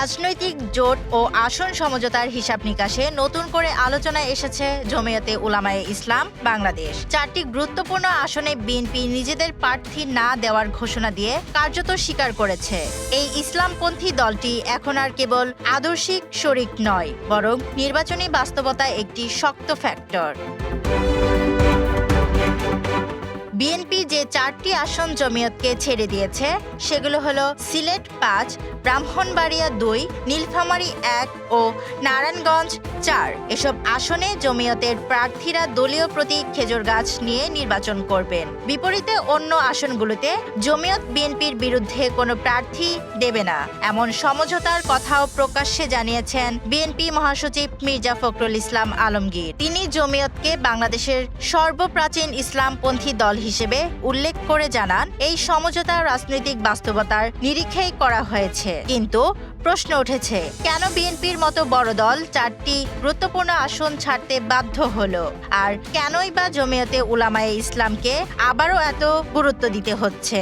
রাজনৈতিক জোট ও আসন সমঝোতার হিসাব নিকাশে নতুন করে আলোচনায় এসেছে জমিয়তে উলামায়ে ইসলাম বাংলাদেশ। 4টি গুরুত্বপূর্ণ আসনে বিএনপি নিজেদের প্রার্থী না দেওয়ার ঘোষণা দিয়ে কার্যত স্বীকার করেছে এই ইসলামপন্থী দলটি এখন আর কেবল আদর্শিক শরিক নয়, বরং নির্বাচনী বাস্তবতা একটি শক্ত ফ্যাক্টর। বিএনপি যে 4টি আসন জমিয়তকে ছেড়ে দিয়েছে সেগুলো হলো সিলেট 5, ব্রাহ্মণবাড়িয়া 2, নীলফামারী 1 ও নারায়ণগঞ্জ 4। এসব আসনে জমিয়তের প্রার্থীরা দলীয় প্রতীক খেজুর গাছ নিয়ে নির্বাচন করবেন। বিপরীতে অন্য আসনগুলোতে জমিয়ত বিএনপির বিরুদ্ধে কোনো প্রার্থী দেবে না, এমন সমঝোতার কথাও প্রকাশ্যে জানিয়েছেন বিএনপি মহাসচিব মির্জা ফখরুল ইসলাম আলমগীর। তিনি জমিয়তকে বাংলাদেশের সর্বপ্রাচীন ইসলামপন্থী দল হিসেবে উল্লেখ করে জানান, এই সমঝোতা রাজনৈতিক বাস্তবতার নিরিখেই করা হয়েছে। কিন্তু প্রশ্ন উঠেছে, কেন বিএনপির মতো বড় দল 4টি গুরুত্বপূর্ণ আসন ছাড়তে বাধ্য হলো, আর কেনই বা জমিয়তে উলামায়ে ইসলামকে আবারও এত গুরুত্ব দিতে হচ্ছে?